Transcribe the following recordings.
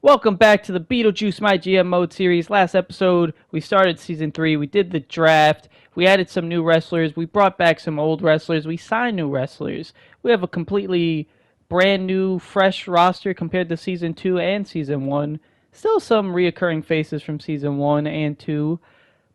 Welcome back to the Beetlejuice My GM mode series. Last episode, we started season 3. We did the draft. We added some new wrestlers. We brought back some old wrestlers. We signed new wrestlers. We have a completely brand new, fresh roster compared to season 2 and season 1. Still some reoccurring faces from season 1 and 2.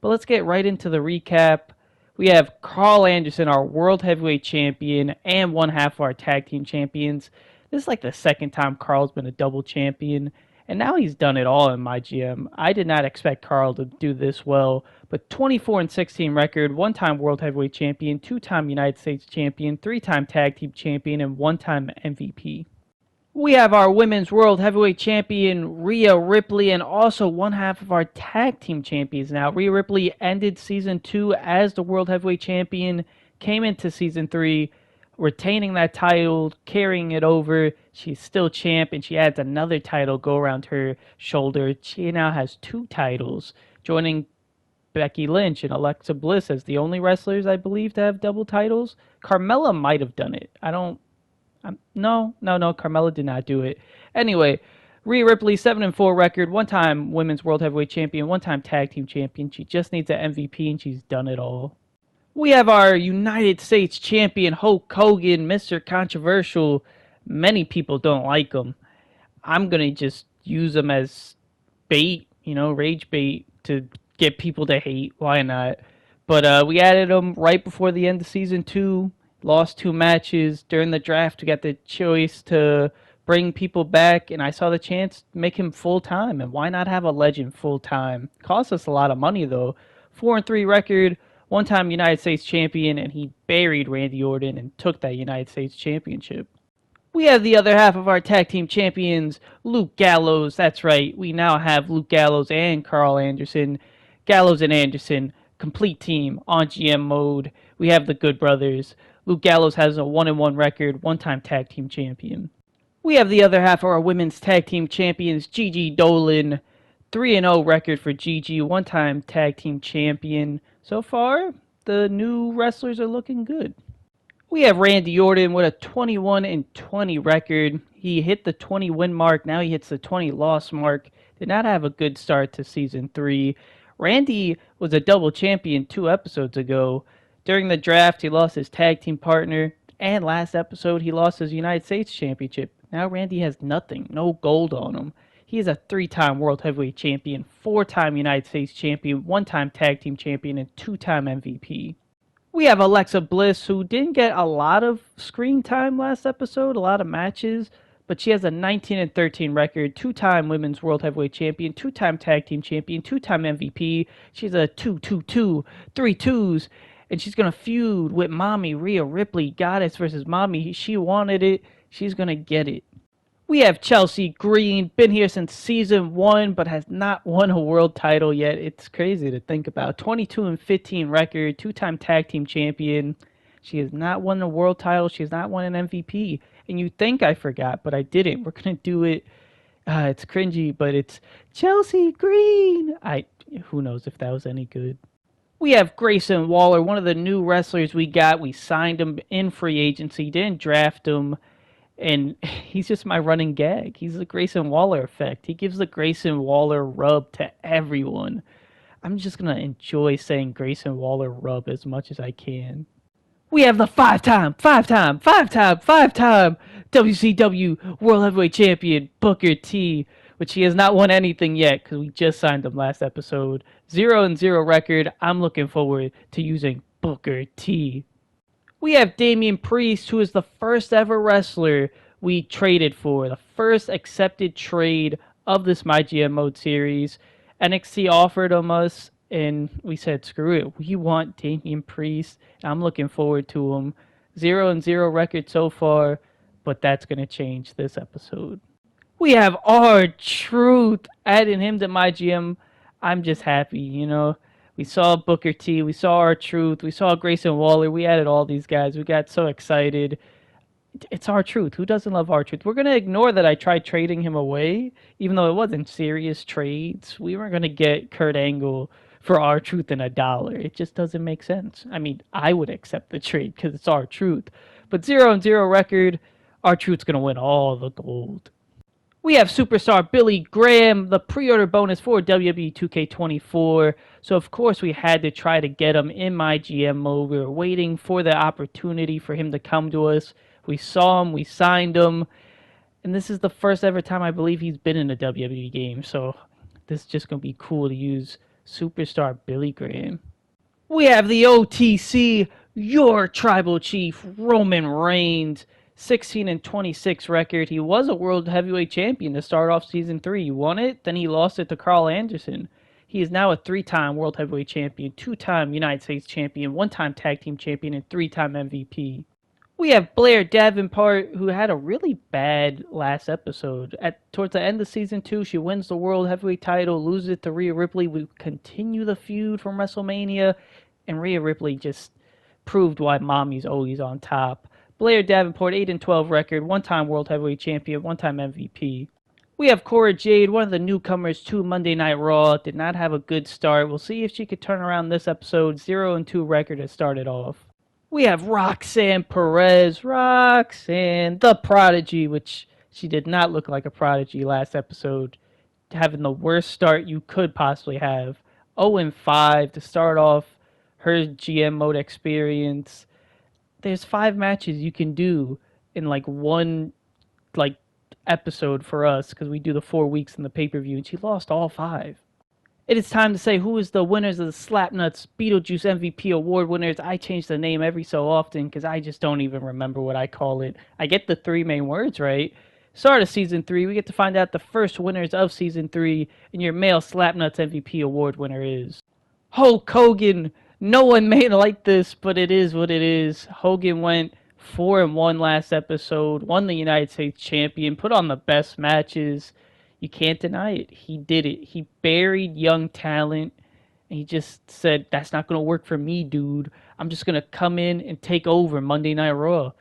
But let's get right into the recap. We have Carl Anderson, our World Heavyweight Champion, and one half of our Tag Team Champions. This is like the second time Carl's been a double champion. And now he's done it all in my GM. I did not expect Carl to do this well, but 24-16 record, one-time World Heavyweight Champion, two-time United States Champion, three-time Tag Team Champion, and one-time MVP. We have our Women's World Heavyweight Champion, Rhea Ripley, and also one half of our Tag Team Champions now. Rhea Ripley ended Season 2 as the World Heavyweight Champion, came into Season 3 retaining that title, carrying it over. She's still champ, and she adds another title go around her shoulder. She now has two titles, joining Becky Lynch and Alexa Bliss as the only wrestlers, I believe, to have double titles. Carmella might have done it. No, Carmella did not do it. Anyway, Rhea Ripley, 7-4 record, one-time Women's World Heavyweight Champion, one-time Tag Team Champion. She just needs an MVP, and she's done it all. We have our United States Champion, Hulk Hogan, Mr. Controversial. Many people don't like him. I'm going to just use him as bait, rage bait to get people to hate. Why not? But we added him right before the end of Season 2. Lost 2 matches. During the draft, we got the choice to bring people back, and I saw the chance to make him full-time. And why not have a legend full-time? Cost us a lot of money, though. 4-3 record. One-time United States Champion, and he buried Randy Orton and took that United States Championship. We have the other half of our Tag Team Champions, Luke Gallows. That's right, we now have Luke Gallows and Carl Anderson. Gallows and Anderson, complete team on GM mode. We have the Good Brothers. Luke Gallows has a 1-1 record, one-time Tag Team Champion. We have the other half of our Women's Tag Team Champions, Gigi Dolan. 3-0 record for Gigi, one-time Tag Team Champion. So far, the new wrestlers are looking good. We have Randy Orton with a 21-20 record. He hit the 20 win mark. Now he hits the 20 loss mark. Did not have a good start to Season 3. Randy was a double champion 2 episodes ago. During the draft, he lost his tag team partner. And last episode, he lost his United States Championship. Now Randy has nothing. No gold on him. He is a 3-time World Heavyweight Champion, 4-time United States Champion, 1-time Tag Team Champion, and 2-time MVP. We have Alexa Bliss, who didn't get a lot of screen time last episode, a lot of matches, but she has a 19-13 record, 2-time Women's World Heavyweight Champion, 2-time Tag Team Champion, 2-time MVP. She's a 2-2-2, 3 twos, and she's going to feud with Mommy Rhea Ripley, Goddess versus Mommy. She wanted it. She's going to get it. We have Chelsea Green, been here since Season 1, but has not won a world title yet. It's crazy to think about. 22-15 record, 2-time Tag Team Champion. She has not won a world title. She has not won an MVP. And you think I forgot, but I didn't. We're going to do it. It's cringy, but it's Chelsea Green. Who knows if that was any good. We have Grayson Waller, one of the new wrestlers we got. We signed him in free agency, didn't draft him. And he's just my running gag. He's the Grayson Waller effect. He gives the Grayson Waller rub to everyone. I'm just going to enjoy saying Grayson Waller rub as much as I can. We have the five-time WCW World Heavyweight Champion, Booker T, which he has not won anything yet because we just signed him last episode. 0-0 record. I'm looking forward to using Booker T. We have Damian Priest, who is the first ever wrestler we traded for. The first accepted trade of this My GM mode series. NXT offered him us, and we said, screw it. We want Damian Priest. I'm looking forward to him. 0-0 record so far, but that's going to change this episode. We have R-Truth, adding him to My GM. I'm just happy, We saw Booker T, we saw R-Truth, we saw Grayson Waller, we added all these guys. We got so excited. It's R-Truth. Who doesn't love R-Truth? We're going to ignore that I tried trading him away, even though it wasn't serious trades. We weren't going to get Kurt Angle for R-Truth and $1. It just doesn't make sense. I mean, I would accept the trade because it's R-Truth. But 0-0 record, R-Truth's going to win all the gold. We have superstar Billy Graham, the pre-order bonus for WWE 2K24. So of course we had to try to get him in my GM mode. We were waiting for the opportunity for him to come to us. We saw him, we signed him, and this is the first ever time I believe he's been in a WWE game. So this is just going to be cool to use superstar Billy Graham. We have the OTC, your tribal chief, Roman Reigns. 16-26 record. He was a world heavyweight champion to start off season 3. He won it, then he lost it to Carl Anderson. He is now a 3-time world heavyweight champion, 2-time United States champion, 1-time tag team champion, and 3-time MVP. We have Blair Davenport, who had a really bad last episode. Towards the end of season 2, she wins the world heavyweight title, loses it to Rhea Ripley. We continue the feud from WrestleMania, and Rhea Ripley just proved why mommy's always on top. Blair Davenport, 8-12 record, 1-time world heavyweight champion, 1-time MVP. We have Cora Jade, one of the newcomers to Monday Night Raw. Did not have a good start. We'll see if she could turn around this episode. 0-2 record to start it off. We have Roxanne Perez. Roxanne, the prodigy, which she did not look like a prodigy last episode. Having the worst start you could possibly have. 0-5 to start off her GM mode experience. There's 5 matches you can do in one episode for us because we do the 4 weeks in the pay-per-view, and she lost all 5. It is time to say who is the winners of the Slapnuts Beetlejuice MVP award winners. I change the name every so often because I just don't even remember what I call it. I get the 3 main words right. Start of season 3, we get to find out the first winners of season 3, and your male Slapnuts MVP award winner is Hulk Hogan. No one made it like this, but it is what it is. Hogan went 4-1 last episode, won the United States champion, put on the best matches. You can't deny it. He did it. He buried young talent, and he just said, that's not going to work for me, dude. I'm just going to come in and take over Monday Night Raw.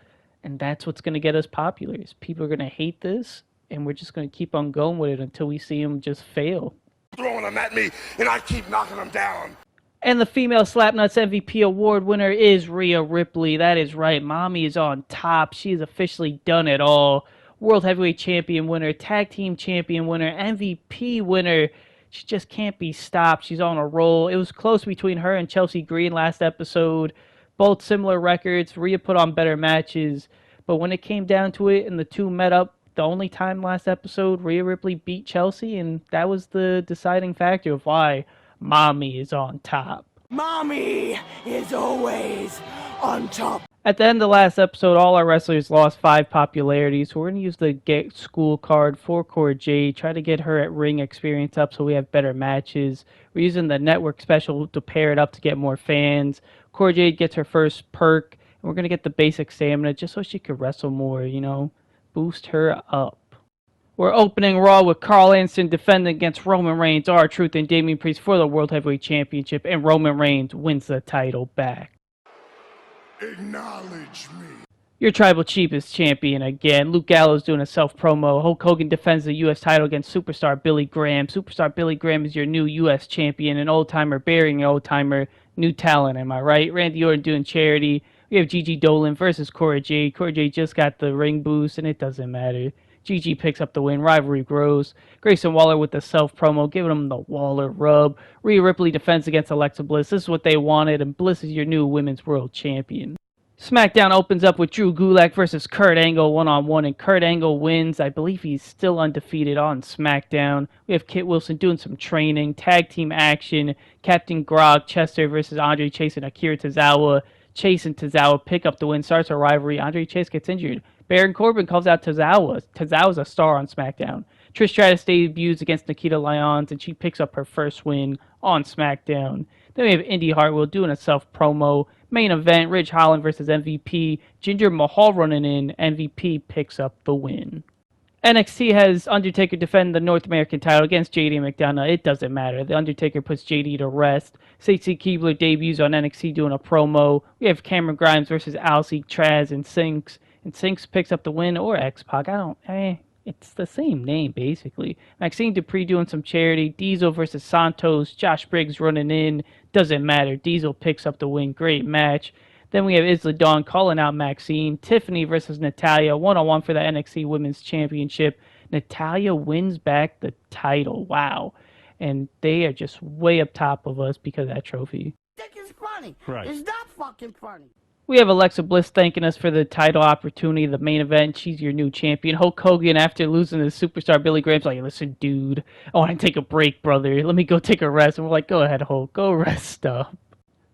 And that's what's going to get us popular. Is people are going to hate this, and we're just going to keep on going with it until we see him just fail. Throwing them at me, and I keep knocking them down. And the female Slapnuts MVP award winner is Rhea Ripley. That is right. Mommy is on top. She has officially done it all. World Heavyweight Champion winner, Tag Team Champion winner, MVP winner. She just can't be stopped. She's on a roll. It was close between her and Chelsea Green last episode. Both similar records. Rhea put on better matches. But when it came down to it and the two met up, the only time last episode, Rhea Ripley beat Chelsea, and that was the deciding factor of why Mommy is on top. Mommy is always on top. At the end of the last episode, all our wrestlers lost 5 popularity, so we're going to use the Get School card for Cora Jade, try to get her at ring experience up so we have better matches. We're using the network special to pair it up to get more fans. Cora Jade gets her first perk, and we're going to get the basic stamina just so she could wrestle more, boost her up. We're opening Raw with Carl Anderson defending against Roman Reigns, R-Truth, and Damian Priest for the World Heavyweight Championship, and Roman Reigns wins the title back. Acknowledge me. Your tribal chief is champion again. Luke Gallows doing a self-promo. Hulk Hogan defends the U.S. title against Superstar Billy Graham. Superstar Billy Graham is your new U.S. champion, an old-timer burying an old-timer. New talent, am I right? Randy Orton doing charity. We have Gigi Dolan versus Cora Jade. Cora Jade just got the ring boost, and it doesn't matter. Gigi picks up the win. Rivalry grows. Grayson Waller with the self-promo, giving him the Waller rub. Rhea Ripley defends against Alexa Bliss. This is what they wanted, and Bliss is your new Women's World Champion. SmackDown opens up with Drew Gulak versus Kurt Angle one-on-one, and Kurt Angle wins. I believe he's still undefeated on SmackDown. We have Kit Wilson doing some training, tag team action. Captain Grog Chester versus Andre Chase and Akira Tozawa. Chase and Tozawa pick up the win, starts a rivalry. Andre Chase gets injured. Baron Corbin calls out Tozawa. Tozawa's a star on SmackDown. Trish Stratus debuts against Nikita Lyons, and she picks up her first win on SmackDown. Then we have Indy Hartwell doing a self-promo. Main event, Ridge Holland versus MVP. Jinder Mahal running in. MVP picks up the win. NXT has Undertaker defend the North American title against JD McDonough. It doesn't matter. The Undertaker puts JD to rest. Stacey Keibler debuts on NXT doing a promo. We have Cameron Grimes versus Alcee, Traz, and Sinks. And Sinks picks up the win, or X-Pac. It's the same name, basically. Maxine Dupree doing some charity. Diesel versus Santos. Josh Briggs running in. Doesn't matter. Diesel picks up the win. Great match. Then we have Isla Dawn calling out Maxine. Tiffany versus Natalya. 1-on-1 for the NXT Women's Championship. Natalia wins back the title. Wow. And they are just way up top of us because of that trophy. Think it's funny. Right. It's not fucking funny. We have Alexa Bliss thanking us for the title opportunity, the main event. She's your new champion. Hulk Hogan, after losing to superstar Billy Graham's like, listen, dude, I want to take a break, brother. Let me go take a rest. And we're like, go ahead, Hulk. Go rest up.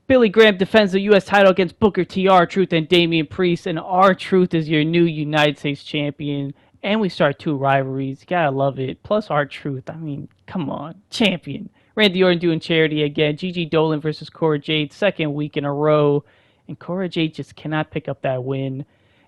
Billy Graham defends the U.S. title against Booker T, R-Truth, and Damian Priest. And R-Truth is your new United States champion. And we start 2 rivalries. You gotta love it. Plus R-Truth. I mean, come on. Champion. Randy Orton doing charity again. Gigi Dolan versus Cora Jade. 2nd week in a row. And Cora Jade just cannot pick up that win.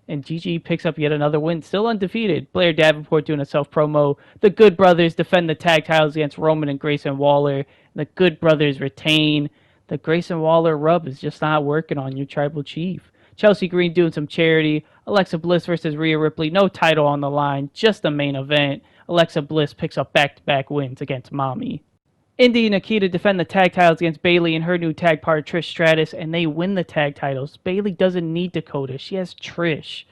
And Gigi picks up yet another win. Still undefeated. Blair Davenport doing a self-promo. The Good Brothers defend the tag titles against Roman and Grayson Waller. The Good Brothers retain. The Grayson Waller rub is just not working on your tribal chief. Chelsea Green doing some charity. Alexa Bliss versus Rhea Ripley. No title on the line. Just the main event. Alexa Bliss picks up back-to-back wins against Mommy. Indy and Nikita defend the tag titles against Bayley and her new tag partner Trish Stratus, and they win the tag titles. Bayley doesn't need Dakota. She has Trish.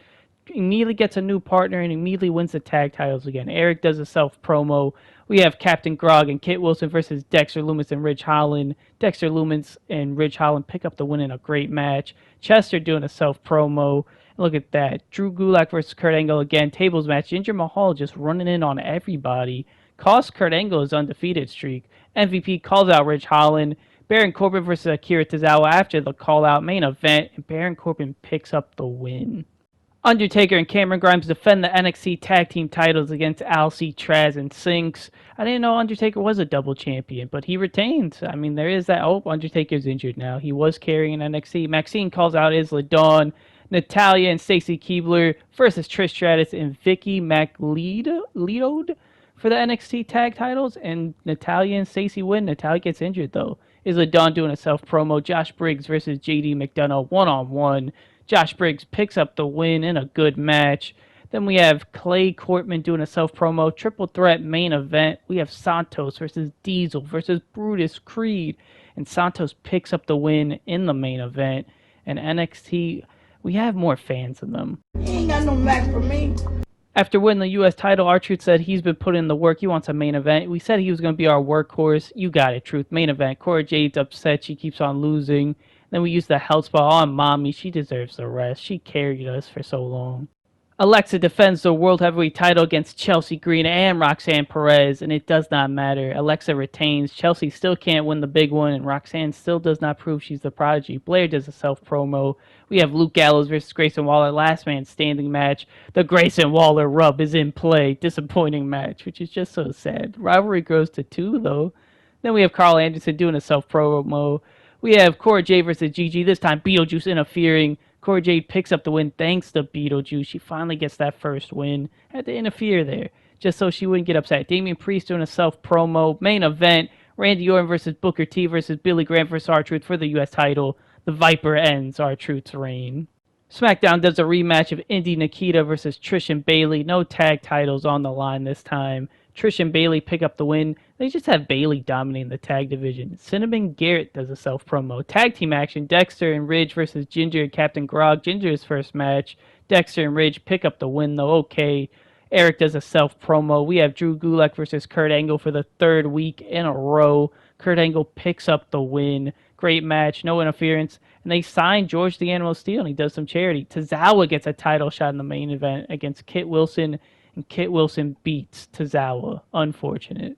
Immediately gets a new partner and immediately wins the tag titles again. Eric does a self-promo. We have Captain Grog and Kit Wilson versus Dexter Lumis and Ridge Holland. Dexter Lumis and Ridge Holland pick up the win in a great match. Chester doing a self-promo. Look at that. Drew Gulak versus Kurt Angle again. Tables match. Jinder Mahal just running in on everybody. Cost Kurt Angle his undefeated streak. MVP calls out Ridge Holland. Baron Corbin versus Akira Tozawa after the call-out main event. And Baron Corbin picks up the win. Undertaker and Cameron Grimes defend the NXT Tag Team titles against Alcee, Traz, and Sinks. I didn't know Undertaker was a double champion, but he retains. I mean, there is that. Oh, Undertaker's injured now. He was carrying NXT. Maxine calls out Isla Dawn. Natalya and Stacy Keibler versus Trish Stratus and Vicky McLeod for the NXT Tag titles. And Natalya and Stacy win. Natalya gets injured, though. Isla Dawn doing a self-promo. Josh Briggs versus JD McDonough one-on-one. Josh Briggs picks up the win in a good match. Then we have Clay Courtman doing a self-promo. Triple threat main event. We have Santos versus Diesel versus Brutus Creed. And Santos picks up the win in the main event. And NXT, we have more fans than them. You ain't got no match for me. After winning the U.S. title, R-Truth said he's been putting in the work. He wants a main event. We said he was going to be our workhorse. You got it, Truth. Main event. Cora Jade's upset. She keeps on losing. Then we used the health spot on Mommy. She deserves the rest. She carried us for so long. Alexa defends the World Heavyweight title against Chelsea Green and Roxanne Perez, and it does not matter. Alexa retains. Chelsea still can't win the big one, and Roxanne still does not prove she's the prodigy. Blair does a self-promo. We have Luke Gallows versus Grayson Waller, last man standing match. The Grayson Waller rub is in play. Disappointing match, which is just so sad. Rivalry grows to 2, though. Then we have Carl Anderson doing a self-promo. We have Cora Jade versus Gigi. This time, Beetlejuice interfering. Cora Jade picks up the win thanks to Beetlejuice. She finally gets that first win. Had to interfere there, just so she wouldn't get upset. Damian Priest doing a self-promo. Main event, Randy Orton versus Booker T versus Billy Graham versus R-Truth for the U.S. title. The Viper ends R-Truth's reign. SmackDown does a rematch of Indy Nikita versus Trish and Bayley. No tag titles on the line this time. Trish and Bayley pick up the win. They just have Bayley dominating the tag division. Cinnamon Garrett does a self-promo. Tag team action, Dexter and Ridge versus Ginger and Captain Grog. Ginger's first match. Dexter and Ridge pick up the win, though. Okay. Eric does a self-promo. We have Drew Gulak versus Kurt Angle for the 3rd week in a row. Kurt Angle picks up the win. Great match, no interference. And they sign George the Animal Steel, and he does some charity. Tozawa gets a title shot in the main event against Kit Wilson, and Kit Wilson beats Tozawa. Unfortunate.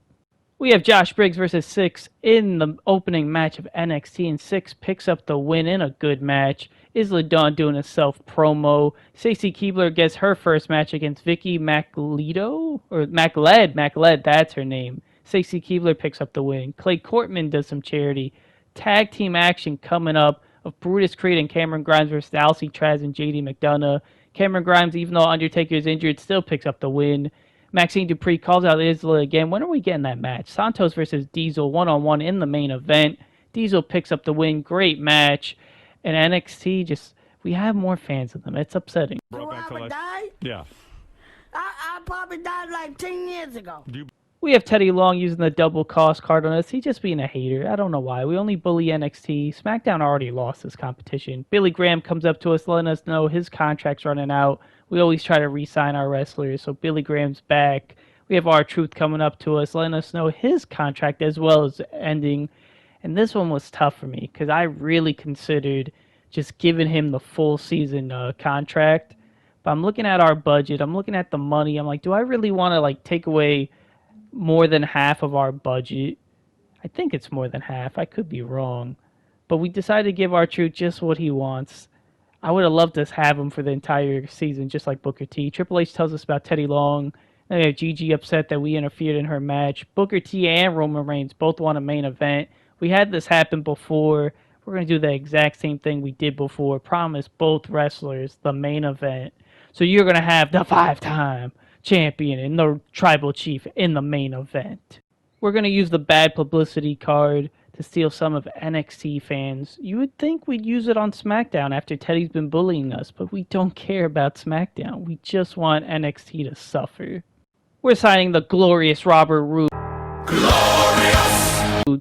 We have Josh Briggs versus Six in the opening match of NXT, and Six picks up the win in a good match. Isla Dawn doing a self-promo. Stacy Keibler gets her first match against Vicky McLeod, that's her name. Stacy Keibler picks up the win. Clay Courtman does some charity. Tag team action coming up of Brutus Creed and Cameron Grimes versus Alcee, Traz, and JD McDonough. Cameron Grimes, even though Undertaker is injured, still picks up the win. Maxine Dupree calls out Isla again. When are we getting that match? Santos versus Diesel one-on-one in the main event. Diesel picks up the win. Great match. And NXT, we have more fans of them. It's upsetting. Do I ever die? Yeah. I probably died like 10 years ago. We have Teddy Long using the double cost card on us. He's just being a hater. I don't know why. We only bully NXT. SmackDown already lost this competition. Billy Graham comes up to us letting us know his contract's running out. We always try to re-sign our wrestlers, so Billy Graham's back. We have R-Truth coming up to us, letting us know his contract as well as ending. And this one was tough for me because I really considered just giving him the full season contract. But I'm looking at our budget. I'm looking at the money. I'm like, do I really want to take away more than half of our budget? I think it's more than half. I could be wrong. But we decided to give R-Truth just what he wants. I would have loved to have him for the entire season, just like Booker T. Triple H tells us about Teddy Long. Then we have Gigi upset that we interfered in her match. Booker T and Roman Reigns both want a main event. We had this happen before. We're going to do the exact same thing we did before. Promise both wrestlers the main event. So you're going to have the 5-time champion and the tribal chief in the main event. We're going to use the bad publicity card to steal some of NXT fans. You would think we'd use it on SmackDown after Teddy's been bullying us, but we don't care about SmackDown. We just want NXT to suffer. We're signing the glorious Robert Roode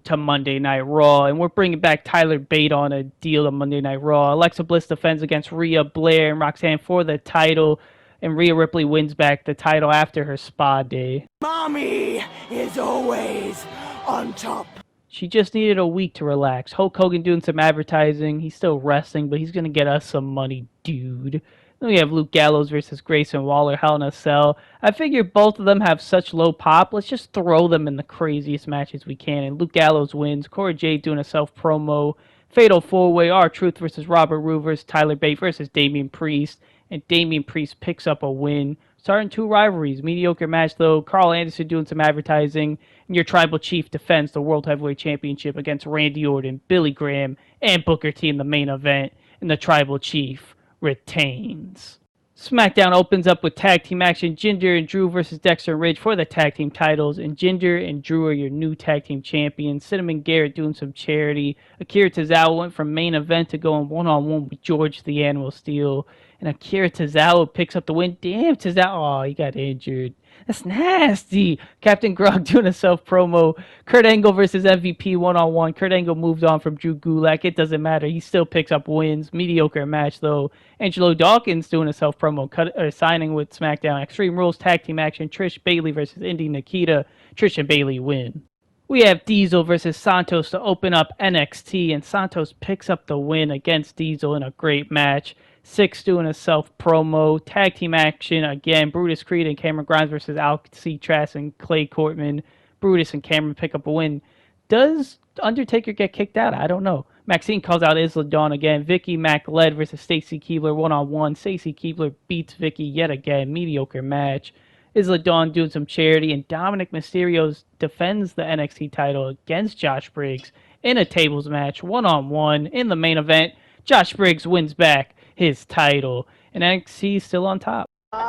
to Monday Night Raw, and we're bringing back Tyler Bate on a deal to Monday Night Raw. Alexa Bliss defends against Rhea Blair and Roxanne for the title, and Rhea Ripley wins back the title after her spa day. Mommy is always on top. She just needed a week to relax. Hulk Hogan doing some advertising. He's still wrestling, but he's going to get us some money, dude. Then we have Luke Gallows versus Grayson Waller, Hell in a Cell. I figure both of them have such low pop. Let's just throw them in the craziest matches we can. And Luke Gallows wins. Cora Jade doing a self-promo. Fatal 4-Way, R-Truth versus Robert Roode versus Tyler Bate versus Damian Priest. And Damian Priest picks up a win. Starting 2 rivalries. Mediocre match, though. Carl Anderson doing some advertising. And your tribal chief defends the World Heavyweight Championship against Randy Orton, Billy Graham, and Booker T in the main event. And the tribal chief retains. SmackDown opens up with tag team action. Jinder and Drew versus Dexter and Ridge for the tag team titles. And Jinder and Drew are your new tag team champions. Cinnamon Garrett doing some charity. Akira Tozawa went from main event to going one-on-one with George the Animal Steel. And Akira Tozawa picks up the win. Damn, Tozawa. Oh, he got injured. That's nasty. Captain Grog doing a self-promo. Kurt Angle versus MVP one-on-one. Kurt Angle moved on from Drew Gulak. It doesn't matter. He still picks up wins. Mediocre match, though. Angelo Dawkins doing a self-promo. Signing with SmackDown. Extreme Rules tag team action. Trish Bayley versus Indy Nikita. Trish and Bayley win. We have Diesel versus Santos to open up NXT. And Santos picks up the win against Diesel in a great match. Six doing a self-promo. Tag team action again. Brutus Creed and Cameron Grimes versus Alcatraz and Clay Courtman. Brutus and Cameron pick up a win. Does Undertaker get kicked out? I don't know. Maxine calls out Isla Dawn again. Vicky McLeod versus Stacy Keibler one-on-one. Stacy Keibler beats Vicky yet again. Mediocre match. Isla Dawn doing some charity. And Dominic Mysterio defends the NXT title against Josh Briggs in a tables match. One-on-one in the main event. Josh Briggs wins back his title, and NXT is still on top. You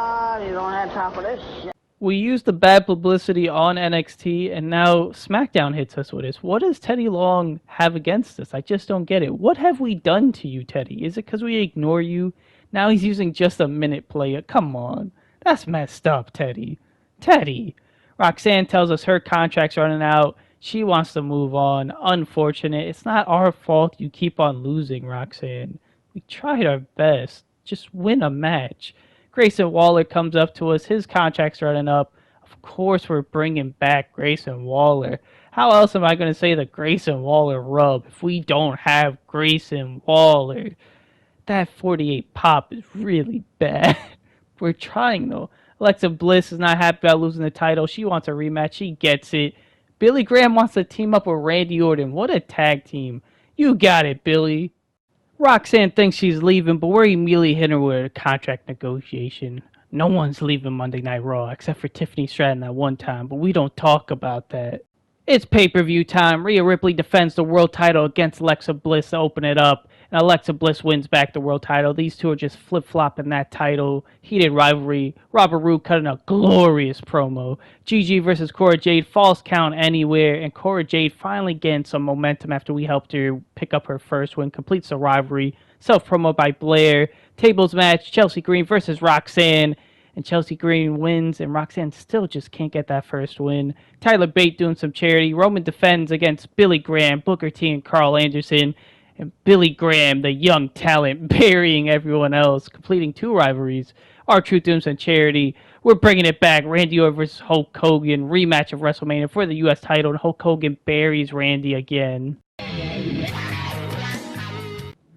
don't have time for this shit. We used the bad publicity on NXT, and now SmackDown hits us with this. What does Teddy Long have against us? I just don't get it. What have we done to you, Teddy? Is it because we ignore you? Now he's using just a minute player. Come on. That's messed up, Teddy. Teddy. Roxanne tells us her contract's running out. She wants to move on. Unfortunate. It's not our fault you keep on losing, Roxanne. We tried our best. Just win a match. Grayson Waller comes up to us. His contract's running up. Of course we're bringing back Grayson Waller. How else am I going to say the Grayson Waller rub if we don't have Grayson Waller? That 48 pop is really bad. We're trying, though. Alexa Bliss is not happy about losing the title. She wants a rematch. She gets it. Billy Graham wants to team up with Randy Orton. What a tag team. You got it, Billy. Roxanne thinks she's leaving, but we're immediately hitting her with a contract negotiation. No one's leaving Monday Night Raw, except for Tiffany Stratton at one time, but we don't talk about that. It's pay-per-view time. Rhea Ripley defends the world title against Alexa Bliss to open it up, and Alexa Bliss wins back the world title. These two are just flip-flopping that title. Heated rivalry. Robert Roode cutting a glorious promo. Gigi versus Cora Jade, false count anywhere, and Cora Jade finally getting some momentum after we helped her pick up her first win. Completes the rivalry. Self-promo by Blair. Tables match, Chelsea Green versus Roxanne. And Chelsea Green wins, and Roxanne still just can't get that first win. Tyler Bate doing some charity. Roman defends against Billy Graham, Booker T, and Carl Anderson. And Billy Graham, the young talent, burying everyone else, completing two rivalries. R-Truth doing some charity. We're bringing it back. Randy Orton versus Hulk Hogan. Rematch of WrestleMania for the U.S. title. And Hulk Hogan buries Randy again.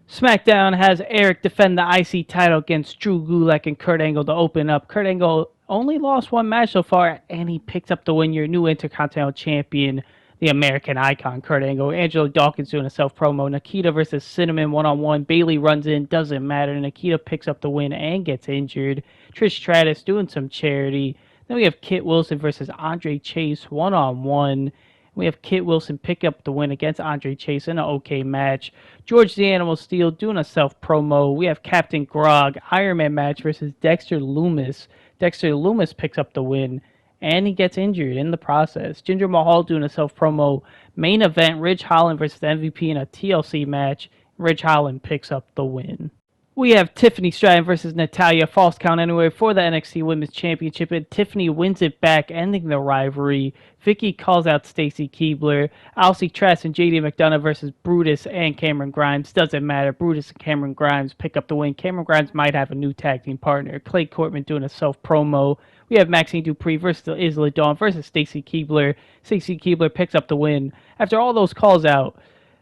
SmackDown has Eric defend the IC title against Drew Gulak and Kurt Angle to open up. Kurt Angle only lost one match so far, and he picked up the win. Your new Intercontinental Champion, the American icon, Kurt Angle. Angelo Dawkins doing a self-promo. Nikita versus Cinnamon one-on-one. Bayley runs in. Doesn't matter. Nikita picks up the win and gets injured. Trish Stratus doing some charity. Then we have Kit Wilson versus Andre Chase one-on-one. We have Kit Wilson pick up the win against Andre Chase in an okay match. George the Animal Steel doing a self-promo. We have Captain Grog Iron Man match versus Dexter Loomis. Dexter Loomis picks up the win, and he gets injured in the process. Jinder Mahal doing a self-promo. Main event, Ridge Holland versus MVP in a TLC match. Ridge Holland picks up the win. We have Tiffany Stratton versus Natalya. False count anywhere for the NXT Women's Championship, and Tiffany wins it back, ending the rivalry. Vicky calls out Stacy Keibler. Alcee Trask and JD McDonough versus Brutus and Cameron Grimes. Doesn't matter. Brutus and Cameron Grimes pick up the win. Cameron Grimes might have a new tag team partner. Clay Courtman doing a self-promo. We have Maxine Dupree versus Isla Dawn versus Stacy Keibler. Stacy Keibler picks up the win. After all those calls out,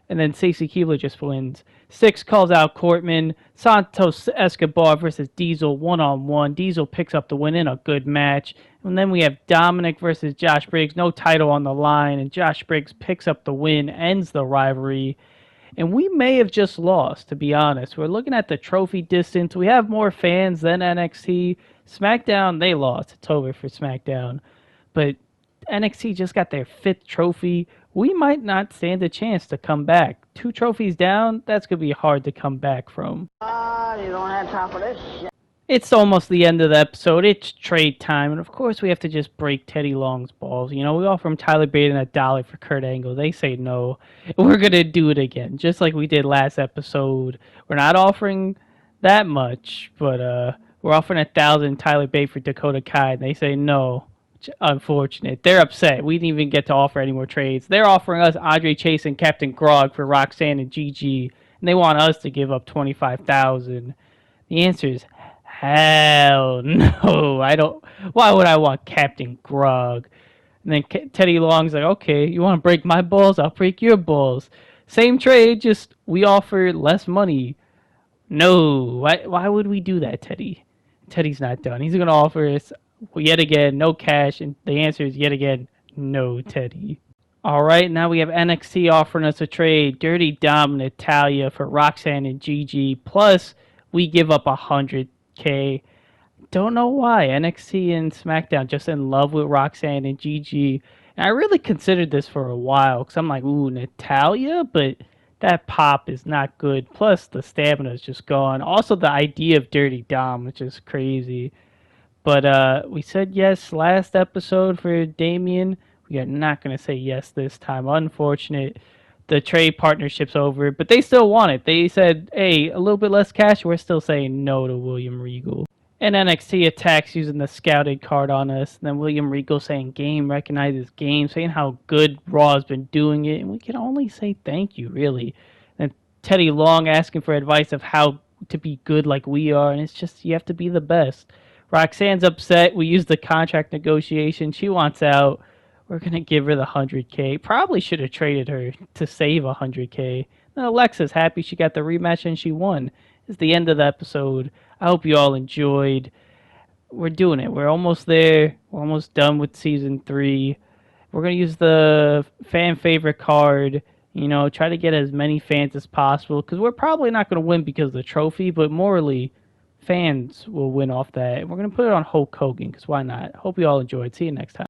and then Stacy Keibler just wins. Six calls out Courtman. Santos Escobar versus Diesel one-on-one. Diesel picks up the win in a good match. And then we have Dominic versus Josh Briggs. No title on the line. And Josh Briggs picks up the win, ends the rivalry. And we may have just lost, to be honest. We're looking at the trophy distance. We have more fans than NXT. SmackDown, they lost. It's over for SmackDown. But NXT just got their 5th trophy. We might not stand a chance to come back. 2 trophies down, that's going to be hard to come back from. You don't have time for this shit. It's almost the end of the episode. It's trade time. And of course, we have to just break Teddy Long's balls. You know, we offer him Tyler Bate and $1 for Kurt Angle. They say no. We're going to do it again, just like we did last episode. We're not offering that much, but we're offering 1,000 Tyler Bate for Dakota Kai. And they say no. Unfortunate. They're upset. We didn't even get to offer any more trades. They're offering us Andre Chase and Captain Grog for Roxanne and Gigi, and they want us to give up $25,000. The answer is hell no. I don't. Why would I want Captain Grog? And then Teddy Long's like, okay, you want to break my balls? I'll break your balls. Same trade, just we offer less money. No. Why would we do that, Teddy? Teddy's not done. He's going to offer us yet again, no cash, and the answer is yet again, no, Teddy. Alright, now we have NXT offering us a trade. Dirty Dom and Natalya for Roxanne and Gigi, plus we give up $100K. Don't know why. NXT and SmackDown just in love with Roxanne and Gigi. And I really considered this for a while, because I'm like, ooh, Natalya? But that pop is not good. Plus, the stamina is just gone. Also, the idea of Dirty Dom, which is crazy. But we said yes last episode for Damien. We are not going to say yes this time. Unfortunate. The trade partnership's over. But they still want it. They said, hey, a little bit less cash. We're still saying no to William Regal. And NXT attacks using the scouted card on us. And then William Regal saying game recognizes game. Saying how good Raw has been doing it. And we can only say thank you, really. And Teddy Long asking for advice of how to be good like we are. And it's just, you have to be the best. Roxanne's upset. We used the contract negotiation. She wants out. We're going to give her the $100K. Probably should have traded her to save $100K. And Alexa's happy she got the rematch and she won. It's the end of the episode. I hope you all enjoyed. We're doing it. We're almost there. We're almost done with season 3. We're going to use the fan favorite card. You know, try to get as many fans as possible. Because we're probably not going to win because of the trophy. But morally, fans will win off that. We're going to put it on Hulk Hogan, because why not? Hope you all enjoyed. See you next time.